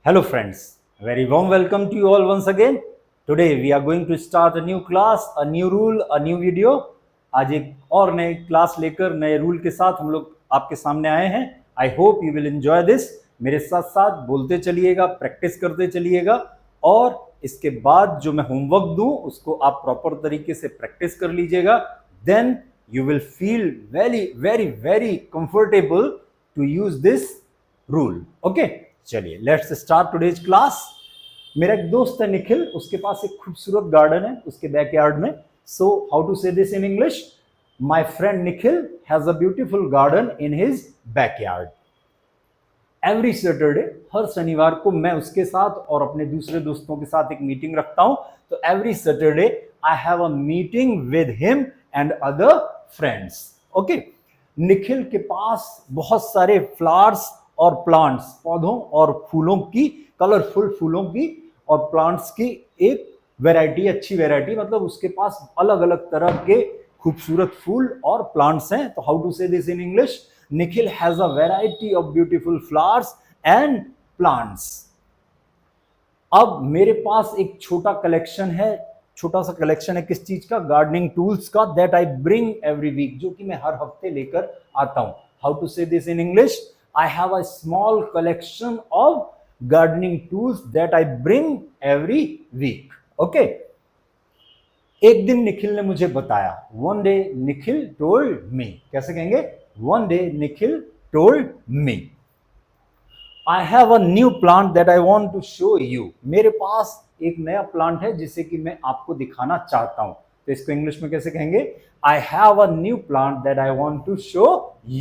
Hello friends, very warm welcome to you all once again. Today we are going to start a new class, a new rule, a new video. आज एक और नए class लेकर नए rule के साथ हम लोग आपके सामने आए हैं. I hope you will enjoy this. मेरे साथ साथ बोलते चलिएगा, प्रैक्टिस करते चलिएगा और इसके बाद जो मैं होमवर्क दूं उसको आप प्रॉपर तरीके से प्रैक्टिस कर लीजिएगा. Then you will feel very comfortable to use this rule. Okay, चलिए लेट्स स्टार्ट टुडेज क्लास. मेरा एक दोस्त है निखिल, उसके पास एक खूबसूरत गार्डन है उसके बैकयार्ड में. So how to say this in English? My friend Nikhil has a beautiful garden in his backyard. Every Saturday, हर शनिवार को मैं उसके साथ और अपने दूसरे दोस्तों के साथ एक मीटिंग रखता हूं. तो every Saturday I have a meeting with him and other friends. Okay, Nikhil के पास बहुत सारे फ्लावर्स और प्लांट्स, पौधों और फूलों की, कलरफुल फूलों की और प्लांट्स की एक वैरायटी, अच्छी वैरायटी, मतलब उसके पास अलग अलग तरह के खूबसूरत फूल और प्लांट्स हैं. तो how to say this in English? Nikhil has a variety of beautiful flowers and plants. अब मेरे पास एक छोटा सा कलेक्शन है किस चीज का? गार्डनिंग टूल्स का. That I bring every week, जो कि मैं हर हफ्ते लेकर आता हूं. How to say this in English? I have a small collection of gardening tools that I bring every week. Okay, एक दिन निखिल ने मुझे बताया. One day Nikhil told me. कैसे कहेंगे? One day Nikhil told me, I have a new plant that I want to show you. मेरे पास एक नया प्लांट है जिसे कि मैं आपको दिखाना चाहता हूं. तो इसको इंग्लिश में कैसे कहेंगे? I have a new plant that I want to show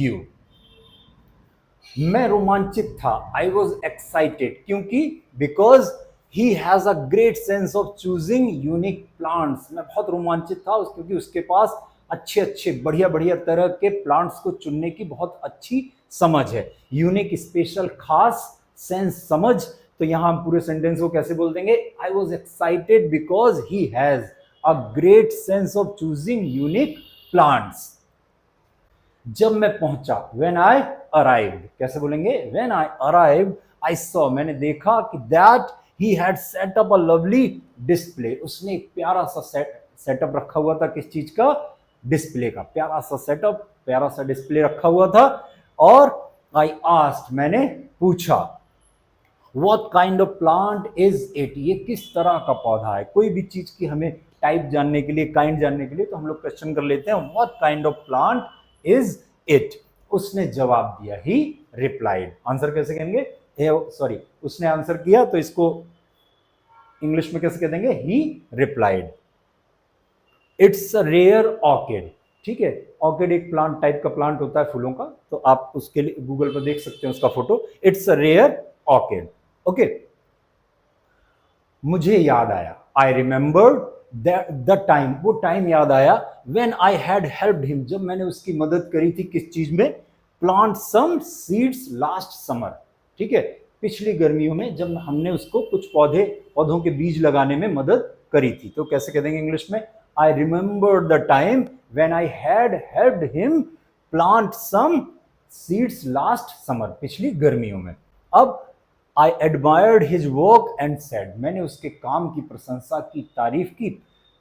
you. मैं रोमांचित था. I was excited. क्योंकि because he has a great sense of choosing unique plants. मैं बहुत रोमांचित था क्योंकि उसके पास अच्छे बढ़िया तरह के प्लांट्स को चुनने की बहुत अच्छी समझ है. यूनिक, स्पेशल, खास, सेंस, समझ. तो यहां हम पूरे सेंटेंस को कैसे बोल देंगे? I was excited because he has a great sense of choosing unique plants. जब मैं पहुंचा, व्हेन आई अराइव्ड. कैसे बोलेंगे? When I arrived I saw, मैंने देखा कि that he had set up a lovely display. उसने एक प्यारा सा सेटअप रखा हुआ था. किस चीज का? डिस्प्ले का. प्यारा सा सेटअप, प्यारा सा डिस्प्ले रखा हुआ था. और आई आस्क्ड, मैंने पूछा, what kind of plant is it? ये किस तरह का पौधा है? कोई भी चीज की हमें टाइप जानने के लिए, काइंड जानने के लिए, तो हम लोग क्वेश्चन कर लेते हैं, what kind of plant is it? उसने जवाब दिया, ही रिप्लाइड. आंसर कैसे कहेंगे? सॉरी, उसने आंसर किया, तो इसको इंग्लिश में कैसे कह देंगे? He replied. It's a rare orchid. ठीक है, ऑर्किड एक प्लांट टाइप का प्लांट होता है फूलों का. तो आप उसके लिए गूगल पर देख सकते हैं उसका photo. It's a rare orchid. Okay, मुझे याद आया, आई रिमेंबर्ड द टाइम, वो टाइम याद आया, when I had helped him, जब मैंने उसकी मदद करी थी. किस चीज में? Plant some seeds last summer. ठीक है, पिछली गर्मियों में जब हमने उसको कुछ पौधों के बीज लगाने में मदद करी थी. तो कैसे कह देंगे इंग्लिश में? I remembered the time when I had helped him plant some seeds last summer. पिछली गर्मियों में. अब I admired his work and said, मैंने उसके काम की प्रशंसा की, तारीफ की.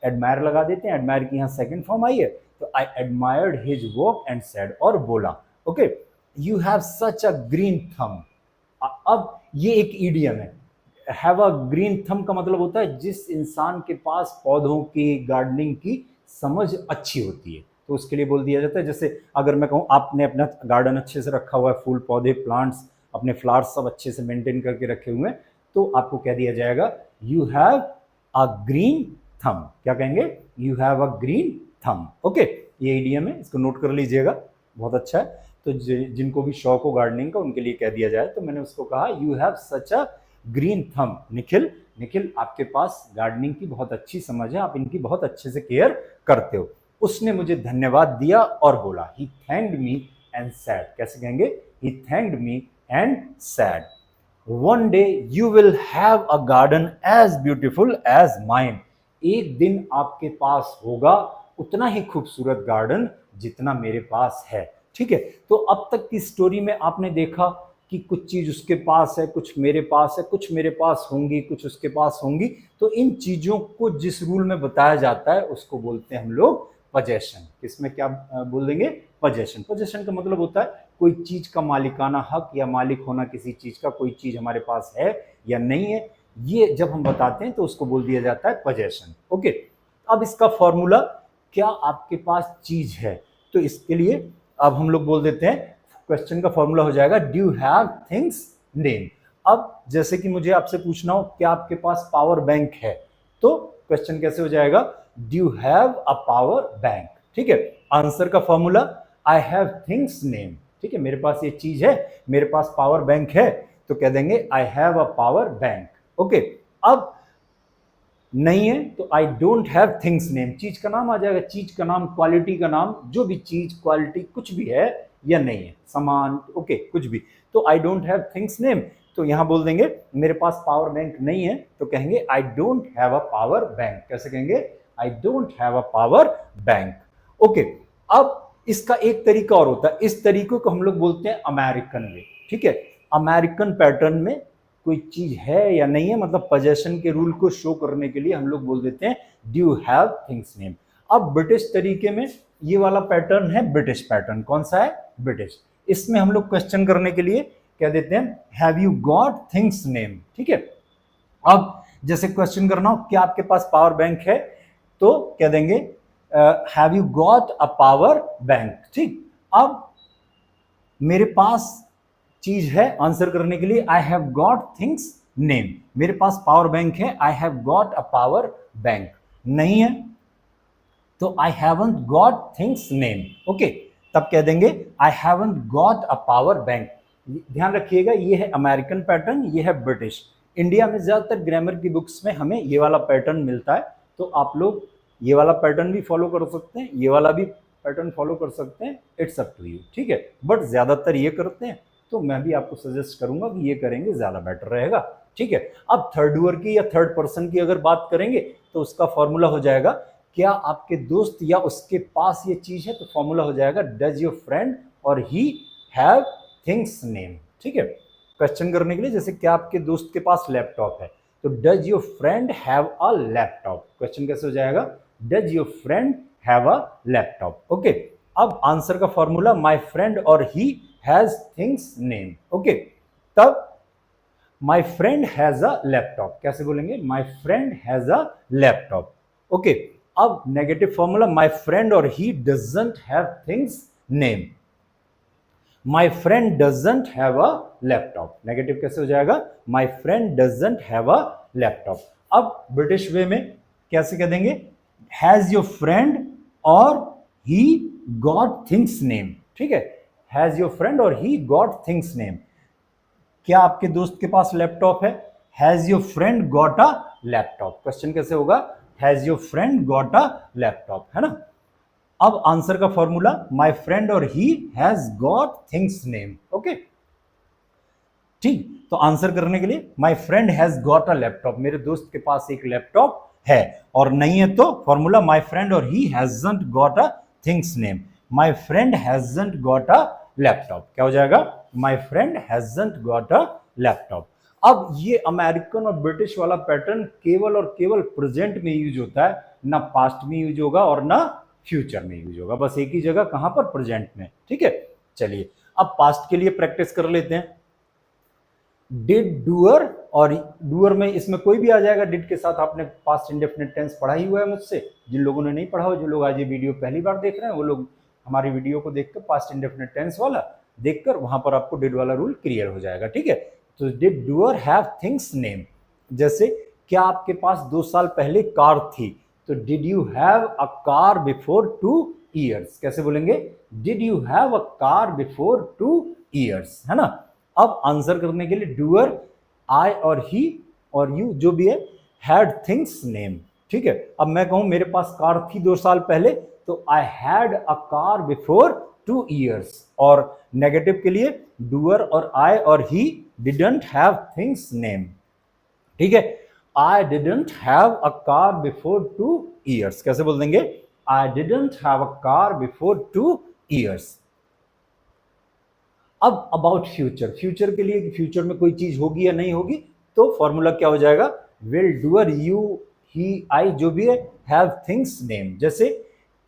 admire लगा देते हैं, admire की यहाँ सेकंड फॉर्म आई है. तो I admired his work and said, और बोला, okay, you have such a green thumb. अब ये एक इडियम है. हैव अ ग्रीन थम का मतलब होता है जिस इंसान के पास पौधों की, गार्डनिंग की समझ अच्छी होती है, तो उसके लिए बोल दिया जाता है. जैसे अगर मैं कहूँ आपने अपना गार्डन अच्छे से रखा हुआ है, फूल पौधे, प्लांट्स, अपने फ्लावर्स सब अच्छे से मेंटेन करके रखे हुए हैं, तो आपको कह दिया जाएगा, यू हैव अ ग्रीन थम. क्या कहेंगे? यू हैव अ ग्रीन थम. ओके, ये इडियम है, इसको नोट कर लीजिएगा, बहुत अच्छा है. तो जिनको भी शौक हो गार्डनिंग का, उनके लिए कह दिया जाए. तो मैंने उसको कहा, you have such a green थम. निखिल आपके पास गार्डनिंग की बहुत अच्छी समझ है, आप इनकी बहुत अच्छे से केयर करते हो. उसने मुझे धन्यवाद दिया और बोला, he thanked me and said. कैसे कहेंगे? He thanked me and said. One day you will have a garden as beautiful as mine. एक दिन आपके पास होगा उतना ही खूबसूरत गार्डन जितना मेरे पास है. ठीक है, तो अब तक की स्टोरी में आपने देखा कि कुछ चीज उसके पास है, कुछ मेरे पास है, कुछ मेरे पास होंगी, कुछ उसके पास होंगी, तो इन चीजों को जिस रूल में बताया जाता है उसको बोलते हैं हम लोग पजेशन। किसमें क्या बोल देंगे? पजेशन। पजेशन का मतलब होता है कोई चीज का मालिकाना हक या मालिक होना किसी चीज का, कोई चीज हमारे पास है या नहीं है, ये जब हम बताते हैं तो उसको बोल दिया जाता है पजेशन। ओके, अब इसका फॉर्मूला, क्या आपके पास चीज है, तो इसके लिए अब हम लोग बोल देते हैं, क्वेश्चन का फॉर्मूला हो जाएगा do you have things name. अब जैसे कि मुझे आपसे पूछना हो क्या आपके पास पावर बैंक है, तो क्वेश्चन कैसे हो जाएगा? Do you have a power bank. ठीक है, आंसर का formula I have things name. ठीक है, मेरे पास ये चीज है, मेरे पास पावर बैंक है, तो कह देंगे आई have a power bank. Okay, अब नहीं है तो आई डोंट हैव थिंग्स नेम, चीज का नाम आ जाएगा, चीज का नाम, क्वालिटी का नाम, जो भी चीज, क्वालिटी कुछ भी है या नहीं है, सामान, ओके कुछ भी, तो आई डोंट हैव थिंग्स नेम। तो यहां बोल देंगे मेरे पास पावर बैंक नहीं है, तो कहेंगे आई don't have a power bank. कैसे कहेंगे? आई don't have a power bank. Okay, अब इसका एक तरीका और होता है, इस तरीके को हम लोग बोलते हैं अमेरिकन वे। ठीक है, अमेरिकन पैटर्न में कोई चीज है या नहीं है, मतलब पोजेशन के रूल को शो करने के लिए हम लोग बोल देते हैं do you have things name. अब ब्रिटिश तरीके में ये वाला पैटर्न है ब्रिटिश पैटर्न। कौन सा है? ब्रिटिश। इसमें हम लोग क्वेश्चन करने के लिए क्या देते हैं? Have you got things name. ठीक है, अब जैसे क्वेश्चन करना हो क्या आपके पास पावर बैंक है, तो क्या देंगे? Have you got a power bank. ठीक, अब मेरे पास चीज है, आंसर करने के लिए I have got things name. मेरे पास पावर बैंक है, I have got a power bank. नहीं है तो I haven't got things name. Okay, तब कह देंगे I haven't got a power bank. ध्यान रखिएगा, ये है अमेरिकन पैटर्न, ये है ब्रिटिश। इंडिया में ज्यादातर ग्रामर की बुक्स में हमें ये वाला पैटर्न मिलता है, तो आप लोग ये वाला पैटर्न भी फॉलो कर सकते हैं, ये वाला भी पैटर्न फॉलो कर सकते हैं, इट्स अप टू यू। ठीक है, बट ज्यादातर ये करते हैं, तो मैं भी आपको सजेस्ट करूंगा कि ये करेंगे, ज्यादा बेटर रहेगा। ठीक है, अब थर्ड डूअर की या थर्ड पर्सन की अगर बात करेंगे तो उसका फॉर्मूला हो जाएगा, क्या आपके दोस्त या उसके पास ये चीज है, तो फॉर्मूला हो जाएगा डज योर फ्रेंड और ही हैव थिंग्स नेम। ठीक है, क्वेश्चन करने के लिए जैसे क्या आपके दोस्त के पास लैपटॉप है, तो does your friend have a laptop. Question कैसे हो जाएगा? Does your friend have a laptop. Okay, अब आंसर का फॉर्मूला माय फ्रेंड और he has things name. Okay, तब my friend has a laptop कैसे बोलेंगे? My friend has a laptop. Okay, अब नेगेटिव फॉर्मूला माय फ्रेंड और he doesn't have things name. My friend doesn't have a laptop, negative कैसे हो जाएगा? My friend doesn't have a laptop. अब British वे में कैसे कह देंगे? हैज योर फ्रेंड और ही गॉट थिंग्स नेम। ठीक है, हैज योर फ्रेंड और ही गॉट थिंग्स नेम। क्या आपके दोस्त के पास लैपटॉप है? Has your friend got a laptop. Question कैसे होगा? Has your friend got a laptop, है ना। अब आंसर का फॉर्मूला माय फ्रेंड और he has got things name. Okay, ठीक, तो आंसर करने के लिए my friend has got a laptop, मेरे दोस्त के पास एक लैपटॉप है, और नहीं है तो फॉर्मूला माय फ्रेंड और he hasn't got a things name. My friend hasn't got a laptop क्या हो जाएगा? My friend hasn't got a laptop. अब ये अमेरिकन और ब्रिटिश वाला पैटर्न केवल और केवल प्रेजेंट में यूज होता है, ना पास्ट में यूज होगा और ना फ्यूचर में यूज होगा, बस एक ही जगह, कहां पर? प्रेजेंट में। ठीक है, चलिए अब पास्ट के लिए प्रैक्टिस कर लेते हैं। डिड, डूअर, और डूअर में इसमें कोई भी आ जाएगा डिड के साथ। आपने पास्ट इंडेफिनिट टेंस पढ़ा ही हुआ है मुझसे, जिन लोगों ने नहीं पढ़ा हो, जो लोग आज ये वीडियो पहली बार देख रहे हैं, वो लोग हमारी वीडियो को देखकर पास्ट इंडेफिनिट टेंस वाला देखकर वहां पर आपको डिड वाला रूल क्लियर हो जाएगा। ठीक है, तो did doer have things name. जैसे क्या आपके पास 2 साल पहले कार थी, तो did you have a car before 2 years. कैसे बोलेंगे? Did you have a car before 2 years, है ना। अब आंसर करने के लिए डूअर, आई और ही और यू जो भी है, हैड थिंग्स नेम। ठीक है, अब मैं कहूं मेरे पास कार थी 2 साल पहले, तो I had a car before 2 years. और नेगेटिव के लिए डूअर और आई और ही डिडंट हैव थिंग्स नेम। ठीक है, आई didn't have a car before 2 years. कैसे बोल देंगे? आई didn't have a car before 2 years. अब अबाउट फ्यूचर, फ्यूचर के लिए कि फ्यूचर में कोई चीज होगी या नहीं होगी, तो फॉर्मूला क्या हो जाएगा, विल, डूअर, यू, ही, आई, जो भी है, हैव थिंग्स नेम। जैसे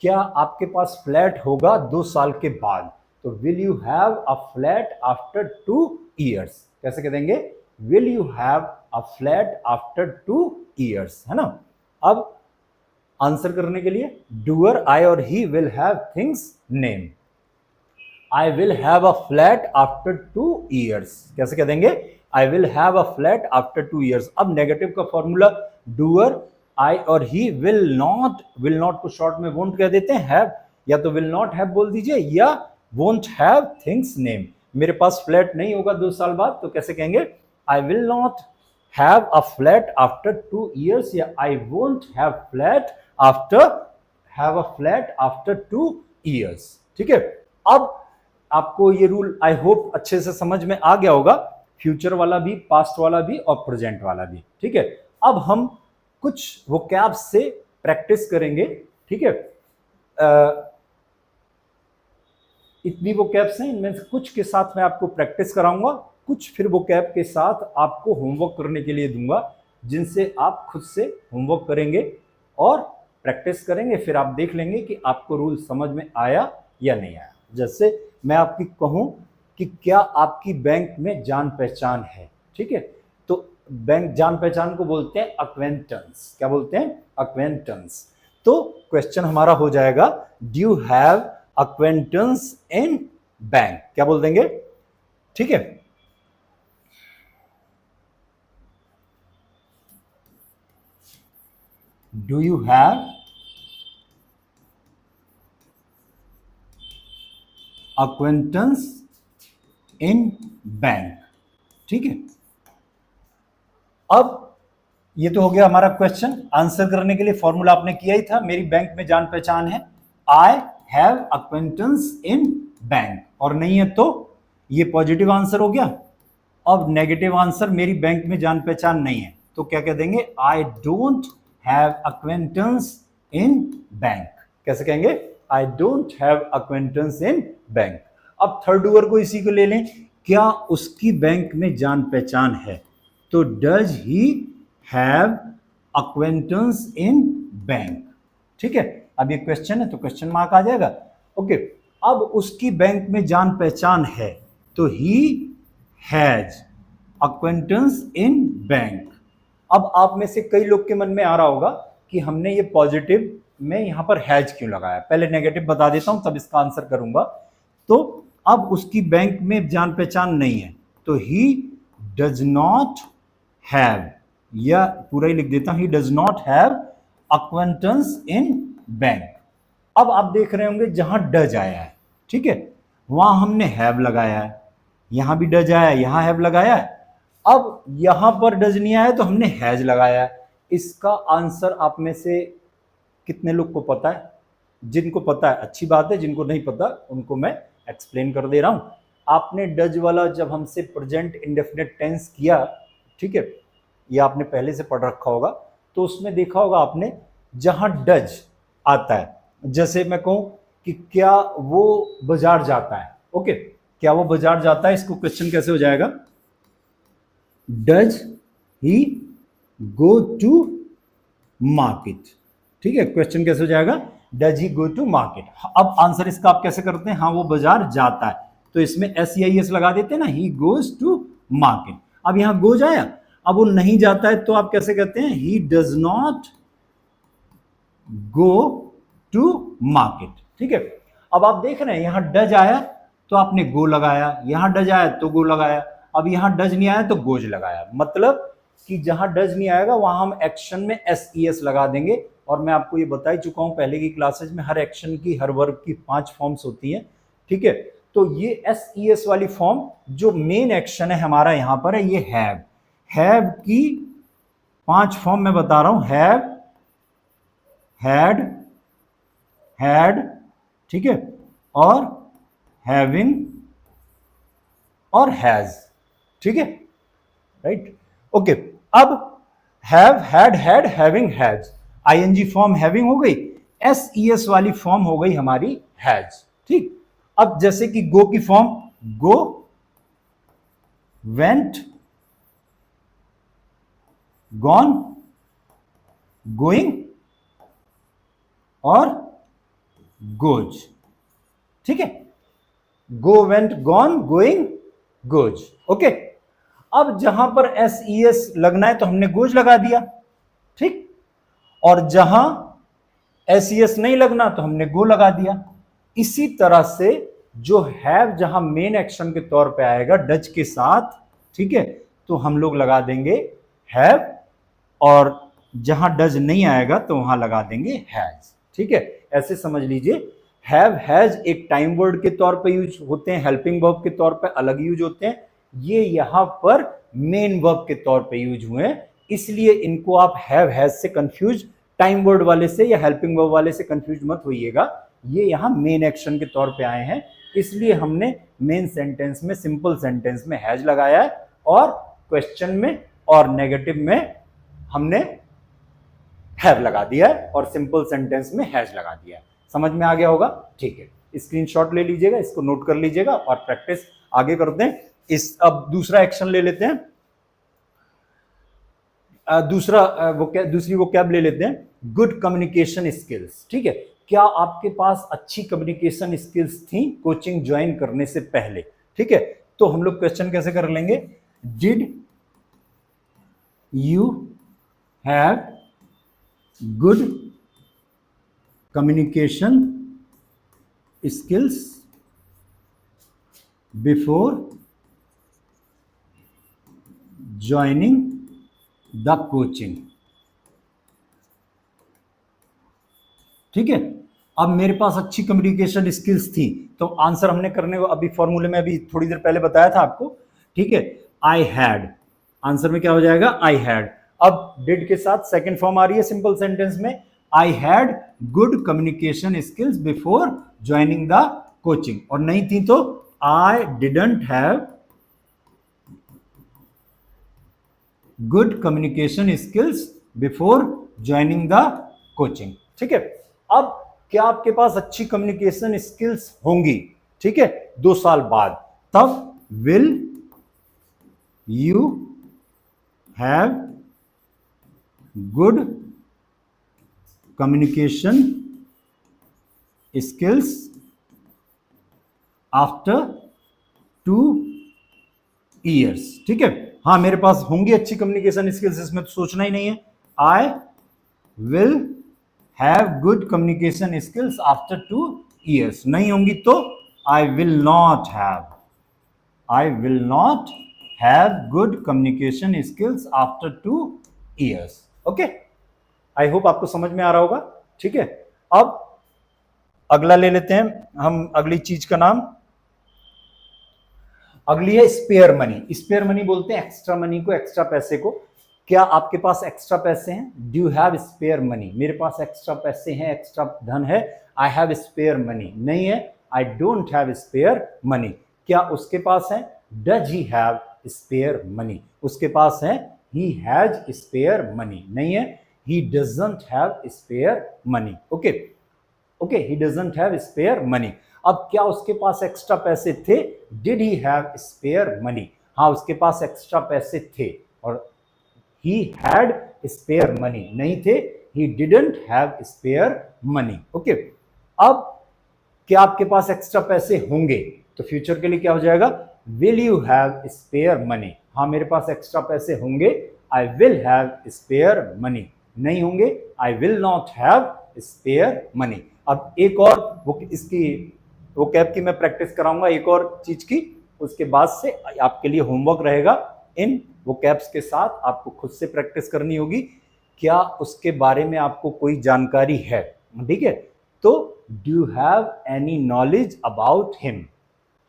क्या आपके पास फ्लैट होगा 2 साल के बाद, तो will you have a flat after 2 years, कैसे कह देंगे, will you have a flat after 2 years, है ना। अब आंसर करने के लिए डूअर, आई और he will have things name. I will have a flat after 2 years, कैसे कह देंगे, आई will have a flat after 2 years। अब नेगेटिव का फॉर्मूला डूअर, आई और ही, विल नॉट को शॉर्ट में वोंट कह देते हैं, हैव, या तो विल नॉट हैव बोल दीजिए या वोंट हैव थिंग्स नेम। मेरे पास फ्लैट नहीं होगा 2 साल बाद, तो कैसे कहेंगे, आई will not have a flat after 2 years, या I won't have flat after 2 years। ठीक है। अब आपको ये रूल आई होप अच्छे से समझ में आ गया होगा, फ्यूचर वाला भी, पास्ट वाला भी और प्रेजेंट वाला भी। ठीक है। अब हम कुछ वोकैब्स से प्रैक्टिस करेंगे। ठीक है। इतनी वोकैब्स हैं, इनमें से कुछ के साथ मैं आपको प्रैक्टिस कराऊंगा, कुछ फिर वोकैब के साथ आपको होमवर्क करने के लिए दूंगा, जिनसे आप खुद से होमवर्क करेंगे और प्रैक्टिस करेंगे। फिर आप देख लेंगे कि आपको रूल समझ में आया या नहीं आया। जैसे मैं आपकी कहूं कि क्या आपकी बैंक में जान पहचान है, ठीक है, तो बैंक जान पहचान को बोलते हैं अक्वेंटेंस। क्या बोलते हैं, अक्वेंटेंस। तो क्वेश्चन हमारा हो जाएगा, do you have acquaintance in bank, क्या बोल देंगे। ठीक है। Do you have acquaintance in bank. ठीक है। अब ये तो हो गया हमारा क्वेश्चन। आंसर करने के लिए फॉर्मूला आपने किया ही था, मेरी बैंक में जान पहचान है, I have acquaintance in bank, और नहीं है तो ये पॉजिटिव आंसर हो गया। अब नेगेटिव आंसर, मेरी बैंक में जान पहचान नहीं है, तो क्या कह देंगे, आई don't have acquaintance in bank. कैसे कहेंगे, आई don't have acquaintance in bank. अब थर्ड डूअर को इसी को ले लें, क्या उसकी बैंक में जान पहचान है, तो does he have acquaintance in bank. ठीक है। अब ये क्वेश्चन है तो क्वेश्चन मार्क आ जाएगा। ओके। अब उसकी बैंक में जान पहचान है, तो he has acquaintance in bank. अब आप में से कई लोग के मन में आ रहा होगा कि हमने ये पॉजिटिव में यहां पर हैज क्यों लगाया। पहले नेगेटिव बता देता हूं, तब इसका आंसर करूंगा। तो अब उसकी बैंक में जान पहचान नहीं है, तो ही डज नॉट हैव, या पूरा ही लिख देता हूं, ही does not have acquaintance in bank. अब आप देख रहे होंगे जहां डज आया है, ठीक है, वहां हमने हैव लगाया है, यहां भी डज आया है, यहां हैव लगाया है। अब यहां पर डज नहीं आया तो हमने हैज लगाया है। इसका आंसर आप में से कितने लोग को पता है? जिनको पता है अच्छी बात है, जिनको नहीं पता उनको मैं एक्सप्लेन कर दे रहा हूं। आपने डज वाला जब हमसे प्रेजेंट इंडेफिनिट टेंस किया, ठीक है, ये आपने पहले से पढ़ रखा होगा, तो उसमें देखा होगा आपने जहां डज आता है, जैसे मैं कहूं कि क्या वो बाजार जाता है, ओके, क्या वो बाजार जाता है, इसको क्वेश्चन कैसे हो जाएगा, does he go to market. ठीक है, क्वेश्चन कैसे हो जाएगा, does he go to market. अब आंसर इसका आप कैसे करते हैं, हाँ वो बाजार जाता है, तो इसमें एस लगा देते हैं ना, ही गोज टू मार्केट। अब यहां गोज आया, अब वो नहीं जाता है तो आप कैसे कहते हैं, he does not go to market. ठीक है। अब आप देख रहे हैं यहां डज आया तो आपने गो लगाया, यहां डज आया तो गो लगाया, अब यहां डज नहीं आया तो गोज लगाया। मतलब कि जहां डज नहीं आएगा वहां हम एक्शन में एस लगा देंगे। और मैं आपको ये बता ही चुका हूं पहले की क्लासेज में, हर एक्शन की, हर वर्ब की 5 फॉर्म्स होती हैं। ठीक है। तो ये एस वाली फॉर्म जो मेन एक्शन है हमारा यहां पर है, ये हैव की 5 फॉर्म मैं बता रहा हूं, हैव, हैड, हैड, ठीक है, और हैविंग और हैज। ठीक है, राइट, ओके। अब have, had, had, having, has, ING form having हो गई, एस वाली फॉर्म हो गई हमारी हैज। ठीक। अब जैसे कि गो की form go, went, gone, going और गोज। ठीक है, go, went, gone, going, goes. Okay, अब जहां पर एस ई एस लगना है तो हमने गोज लगा दिया। ठीक, और जहां एस ई एस नहीं लगना तो हमने गो लगा दिया। इसी तरह से जो हैव जहां मेन एक्शन के तौर पे आएगा डज के साथ, ठीक है, तो हम लोग लगा देंगे हैव, और जहां डज नहीं आएगा तो वहां लगा देंगे हैज। ठीक है, ऐसे समझ लीजिए हैव, हैज एक टाइम वर्ड के तौर पे यूज होते हैं, हेल्पिंग वर्ब के तौर पे अलग यूज होते हैं, ये यहां पर मेन वर्ब के तौर पे यूज हुए हैं, इसलिए इनको आप हैव, हैज से कंफ्यूज, टाइम वर्ड वाले से या हेल्पिंग वर्ब वाले से कंफ्यूज मत होइएगा। ये यहां मेन एक्शन के तौर पे आए हैं, इसलिए हमने मेन सेंटेंस में, सिंपल सेंटेंस में हैज लगाया है, और क्वेश्चन में और नेगेटिव में हमने हैव लगा दिया है, और सिंपल सेंटेंस में हैज लगा दिया है। समझ में आ गया होगा? ठीक है, स्क्रीनशॉट ले लीजिएगा, इसको नोट कर लीजिएगा और प्रैक्टिस आगे करते हैं। अब दूसरा एक्शन ले लेते हैं, दूसरी वोकैब ले लेते हैं, गुड कम्युनिकेशन स्किल्स। ठीक है, क्या आपके पास अच्छी कम्युनिकेशन स्किल्स थी कोचिंग ज्वाइन करने से पहले? ठीक है, तो हम लोग क्वेश्चन कैसे कर लेंगे, did you have good communication skills before joining the coaching? ठीक है, अब मेरे पास अच्छी कम्युनिकेशन स्किल्स थी, तो आंसर हमने करने को अभी फॉर्मूले में अभी थोड़ी देर पहले बताया था आपको। ठीक है, आई हैड, आंसर में क्या हो जाएगा, आई हैड। अब डिड के साथ सेकंड फॉर्म आ रही है सिंपल सेंटेंस में, I had good communication skills before joining the coaching, और नहीं थी तो आई didn't have good communication skills before joining the coaching. ठीक है, अब क्या आपके पास अच्छी कम्युनिकेशन स्किल्स होंगी, ठीक है, 2 साल बाद, तब will you have good communication skills after 2 years? ठीक है, हाँ, मेरे पास होंगी अच्छी कम्युनिकेशन स्किल्स, इसमें तो सोचना ही नहीं है। आई will have good communication skills after 2 years। नहीं होंगी तो आई will not have good communication skills after 2 years। Okay, I hope आपको समझ में आ रहा होगा। ठीक है, अब अगला ले लेते हैं हम, अगली चीज का नाम, अगली है स्पेयर मनी। स्पेयर मनी बोलते हैं एक्स्ट्रा मनी को, एक्स्ट्रा पैसे को। क्या आपके पास एक्स्ट्रा पैसे हैं? Do you have spare money? मेरे पास एक्स्ट्रा पैसे हैं, एक्स्ट्रा धन है, आई हैव स्पेयर मनी। नहीं है, I don't have spare money. क्या उसके पास है? Does he have spare money? उसके पास है, ही हैज स्पेयर मनी। नहीं है, he doesn't have spare money. Okay, he doesn't have spare money. अब क्या उसके पास एक्स्ट्रा पैसे थे? Did he have spare money? हाँ, उसके पास एक्स्ट्रा पैसे थे, और ही हैड स्पेयर मनी नहीं थे, he didn't have spare money. Okay, अब क्या आपके पास एक्स्ट्रा पैसे होंगे? तो फ्यूचर के लिए क्या हो जाएगा, will you have spare money? हाँ, मेरे पास एक्स्ट्रा पैसे होंगे, I will have spare money. नहीं होंगे, I will not have spare money. अब एक और वो कैब की मैं प्रैक्टिस कराऊंगा, एक और चीज की, उसके बाद से आपके लिए होमवर्क रहेगा, इन वो कैब्स के साथ आपको खुद से प्रैक्टिस करनी होगी। क्या उसके बारे में आपको कोई जानकारी है? ठीक है, तो do you have any knowledge about him?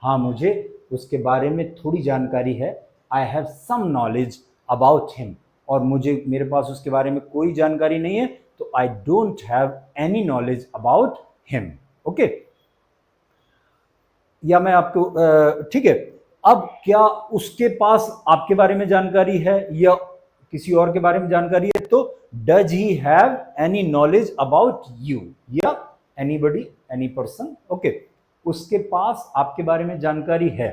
हाँ, मुझे उसके बारे में थोड़ी जानकारी है, I have some knowledge about him, और मेरे पास उसके बारे में कोई जानकारी नहीं है, तो आई don't have any knowledge about him. Okay, या मैं आपको ठीक है, अब क्या उसके पास आपके बारे में जानकारी है या किसी और के बारे में जानकारी है? तो does he have any knowledge about you, या एनीबडी, एनी पर्सन। ओके, उसके पास आपके बारे में जानकारी है,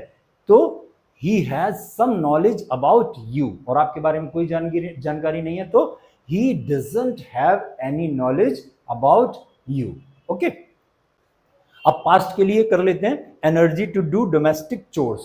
तो he has some knowledge about you, और आपके बारे में कोई जानकारी नहीं है तो he doesn't have any knowledge about you. Okay, अब पास्ट के लिए कर लेते हैं, energy to do domestic chores,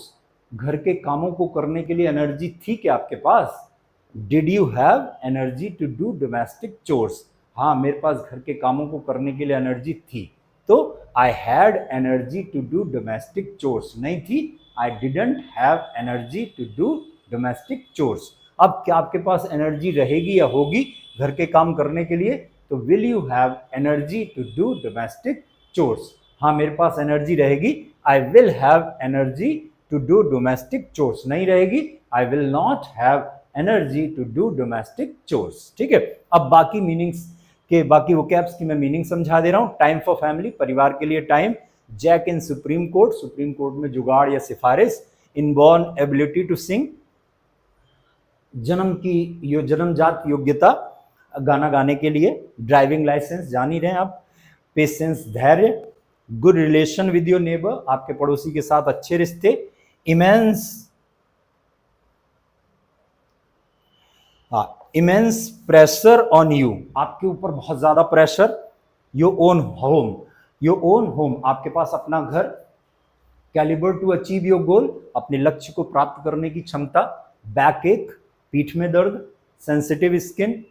घर के कामों को करने के लिए एनर्जी थी क्या आपके पास? Did you have energy to do domestic chores? हाँ, मेरे पास घर के कामों को करने के लिए एनर्जी थी, तो I had energy to do domestic chores. नहीं थी, I didn't have energy to do domestic chores. अब क्या आपके पास एनर्जी रहेगी या होगी घर के काम करने के लिए? तो will you have energy to do domestic chores? हाँ, मेरे पास एनर्जी रहेगी, I will have energy to do domestic chores. नहीं रहेगी, I will not have energy to do domestic chores. ठीक है, अब बाकी मीनिंग्स के बाकी वोकैब्स की मैं मीनिंग समझा दे रहा हूं। टाइम फॉर फैमिली, परिवार के लिए टाइम। जैक इन सुप्रीम कोर्ट, सुप्रीम कोर्ट में जुगाड़ या सिफारिश। इनबॉर्न एबिलिटी टू सिंग, जन्मजात योग्यता गाना गाने के लिए। ड्राइविंग लाइसेंस, जान ही रहे हैं आप। पेशेंस, धैर्य। Good relation with your neighbour, आपके पड़ोसी के साथ अच्छे रिश्ते। इमेंस प्रेशर ऑन यू, आपके ऊपर बहुत ज्यादा प्रेशर। योर ओन होम, आपके पास अपना घर। Calibre to achieve your goal, अपने लक्ष्य को प्राप्त करने की क्षमता। बैक एक, पीठ में दर्द। सेंसिटिव स्किन,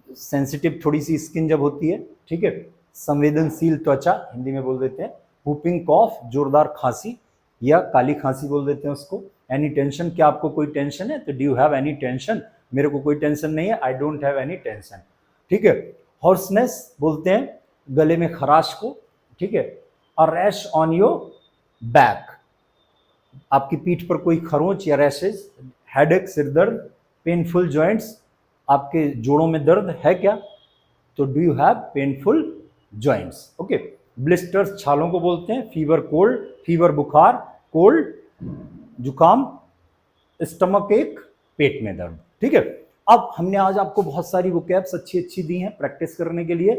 सेंसिटिव थोड़ी सी स्किन जब होती है, ठीक है। संवेदनशील त्वचा, हिंदी में बोल देते हैं। हुपिंग कॉफ, जोरदार खांसी या काली खांसी बोल देते हैं उसको। एनी टेंशन, क्या आपको कोई टेंशन है? तो do you have any tension? मेरे को कोई टेंशन नहीं है, I don't have any tension. ठीक है। हॉर्सनेस बोलते हैं गले में खराश को, ठीक है। A rash on your back, आपकी पीठ पर कोई खरोंच या रैशेज। हेडेक, सिरदर्द। पेनफुल जॉइंट्स, आपके जोड़ों में दर्द है क्या? तो do you have painful joints. Okay. Blisters, छालों को बोलते हैं। Fever, cold. फीवर, बुखार। कोल्ड, जुकाम। स्टमक एक, पेट में दर्द। ठीक है। अब हमने आज आपको बहुत सारी वोकैब्स अच्छी दी हैं प्रैक्टिस करने के लिए।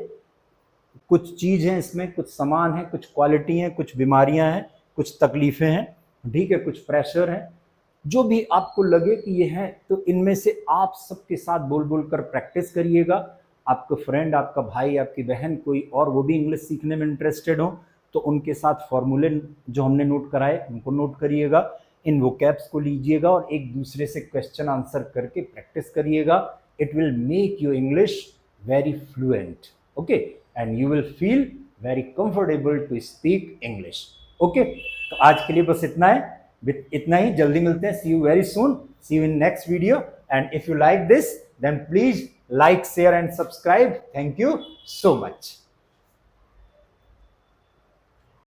कुछ चीज हैं इसमें, कुछ सामान है, कुछ क्वालिटी है, कुछ बीमारियां हैं, कुछ तकलीफें हैं, ठीक है, कुछ प्रेशर है। जो भी आपको लगे कि ये है, तो इनमें से आप सबके साथ बोल बोल कर प्रैक्टिस करिएगा। आपका फ्रेंड, आपका भाई, आपकी बहन कोई और वो भी इंग्लिश सीखने में इंटरेस्टेड हो तो उनके साथ फॉर्मूले जो हमने नोट कराए उनको नोट करिएगा। इन वोकैब्स को लीजिएगा और एक दूसरे से क्वेश्चन आंसर करके प्रैक्टिस करिएगा। It will make your English very fluent, okay, and you will feel very comfortable to speak English. Okay, तो आज के लिए बस इतना ही। जल्दी मिलते हैं। See you very soon. See you in next video. And if you like this, then please like, share and subscribe. Thank you so much.